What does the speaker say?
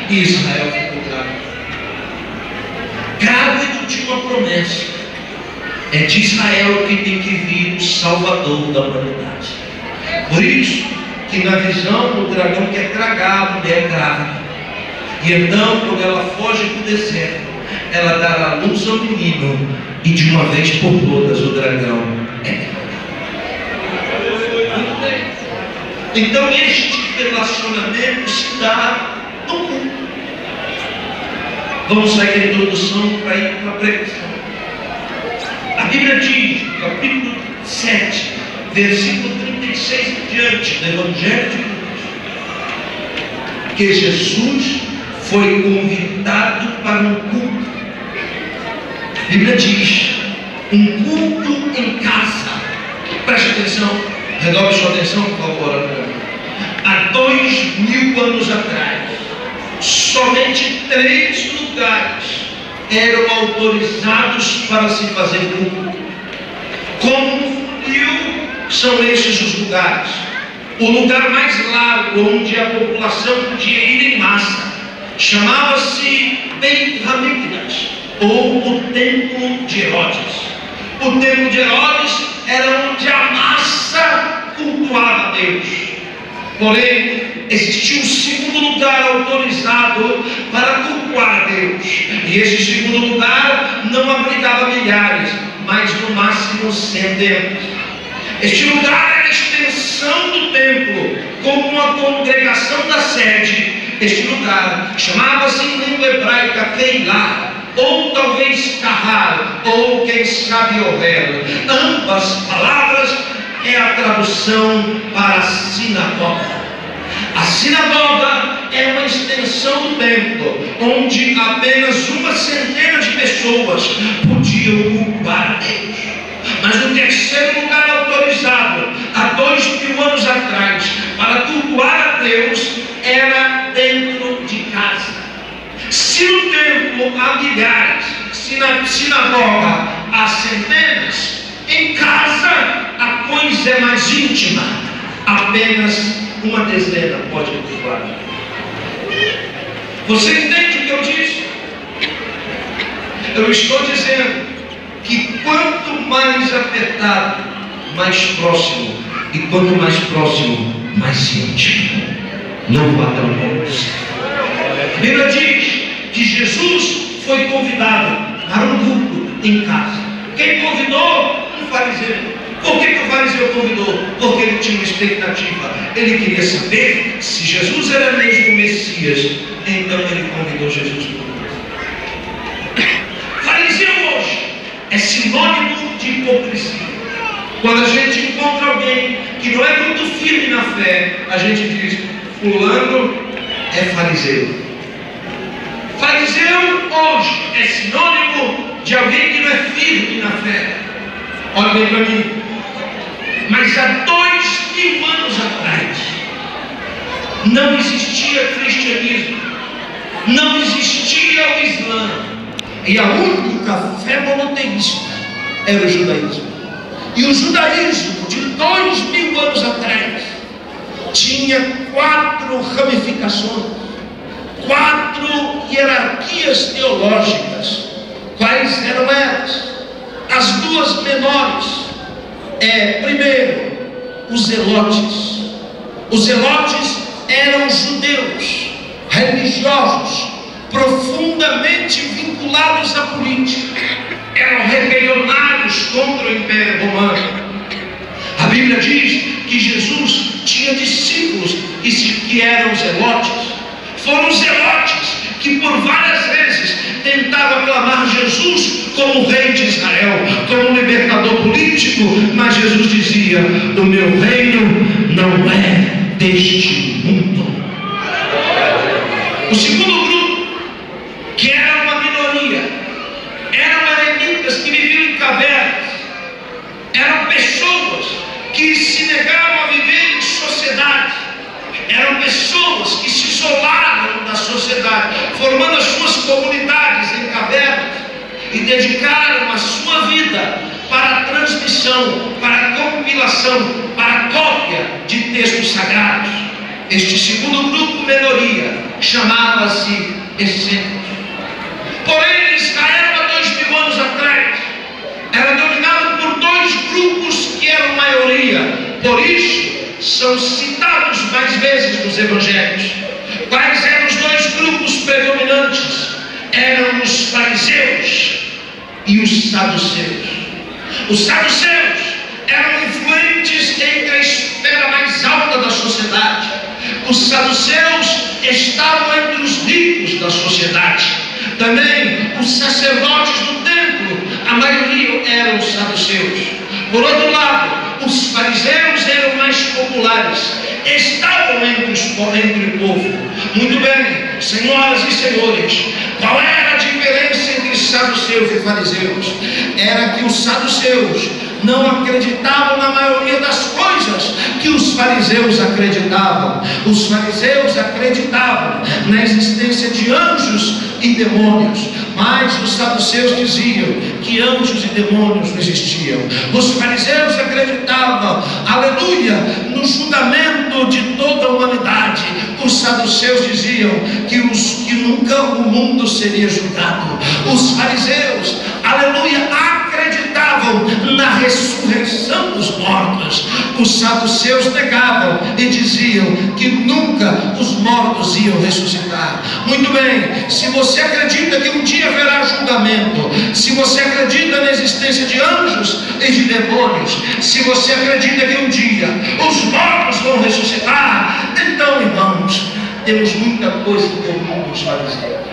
e Israel ficou grávido. Grávido de uma promessa. É de Israel que tem que vir o Salvador da humanidade. Por isso que na visão o dragão quer tragar a mulher grávida. E então, quando ela foge para o deserto, ela dará a luz ao menino, e de uma vez por todas o dragão é derrotado. Então este relacionamento se dá no mundo. Vamos sair da introdução para ir para a pregação. A Bíblia diz, no capítulo 7, versículo 36 em diante, do Evangelho de Lucas, que Jesus foi convidado para um culto. A Bíblia diz, um culto em casa. Preste atenção, redobre sua atenção, por favor. Há 2000 anos atrás, somente 3 lugares eram autorizados para se fazer culto. Como no funil são esses os lugares. O lugar mais largo onde a população podia ir em massa chamava-se Beit Hamikdash, ou o Templo de Herodes. O Templo de Herodes era onde a massa cultuava a Deus. Porém, existia um segundo lugar autorizado para cultuar a Deus. E esse segundo lugar não abrigava milhares, mas no máximo centenas. Este lugar era a extensão do templo, como uma congregação da sede. Este lugar chamava-se em língua hebraica Keilah, ou talvez Kahal, ou quem sabe Orel. Ambas palavras é a tradução para a sinagoga. A sinagoga é uma extensão do templo, onde apenas uma centena de pessoas podiam cultuar a Deus. Mas o terceiro lugar autorizado, há 2000 anos atrás, para cultuar a Deus, era dentro de casa. Se no templo há milhares, se na sinagoga há centenas, em casa a coisa é mais íntima. Apenas uma dezena pode cultuar. Você entende o que eu disse? Eu estou dizendo que quanto mais apertado, mais próximo, e quanto mais próximo, mais íntimo. Louvado é o nome do Senhor. A Bíblia diz que Jesus foi convidado para um culto em casa. Quem convidou? Um fariseu. Por que o fariseu convidou? Porque ele tinha uma expectativa. Ele queria saber se Jesus era mesmo o Messias. Então ele convidou Jesus para o culto. Fariseu hoje é sinônimo de hipocrisia. Quando a gente encontra alguém que não é muito firme na fé, a gente diz: fulano é fariseu. Fariseu hoje é sinônimo de alguém que não é firme na fé. Olha bem para mim. Mas há 2000 anos atrás não existia cristianismo, não existia o Islã, e a única fé monoteísta era o judaísmo. E o judaísmo de 2000 anos atrás tinha 4 ramificações, 4 hierarquias teológicas. Quais eram elas? As 2 menores. Primeiro, os zelotes. Os zelotes eram judeus religiosos, profundamente vinculados à política. Eram rebelionários contra o Império Romano. A Bíblia diz que Jesus tinha discípulos que eram zelotes. Foram os zelotes que por várias vezes tentaram aclamar Jesus como rei de Israel, como libertador político, mas Jesus dizia: o meu reino não é deste mundo. O segundo grupo, que era uma minoria, eram eremitas que viviam em cavernas, eram pessoas que se negaram a viver em sociedade, eram pessoas que se isolaram da sociedade, formando as suas comunidades em cavernas, e dedicaram a sua vida para a transmissão, para a compilação, para a cópia de textos sagrados. Este segundo grupo, minoria, chamava-se excêntricos. Porém, Israel, há 2000 anos atrás, era dominado por dois grupos que eram maioria. Por isso, são citados mais vezes nos evangelhos. Quais eram os dois grupos predominantes? Eram os fariseus e os saduceus. Os saduceus eram influentes entre a esfera mais alta da sociedade. Os saduceus estavam entre os ricos da sociedade. Também os sacerdotes do templo, a maioria eram os saduceus. Por outro lado, os fariseus eram mais populares, estavam entre o povo. Muito bem, senhoras e senhores, qual era a diferença entre saduceus e fariseus? Era que os saduceus não acreditavam na maioria das coisas que os fariseus acreditavam. Os fariseus acreditavam na existência de anjos e demônios, mas os saduceus diziam que anjos e demônios não existiam. Os fariseus acreditavam, aleluia, no julgamento de toda a humanidade. Os saduceus diziam que nunca o mundo seria julgado. Os fariseus, aleluia, acreditavam na ressurreição dos mortos. Os saduceus negavam e diziam que nunca os mortos iam ressuscitar. Muito bem, se você acredita que um dia haverá julgamento, se você acredita na existência de anjos e de demônios, se você acredita que um dia os mortos vão ressuscitar, então, irmãos, temos muita coisa em comum com os fariseus.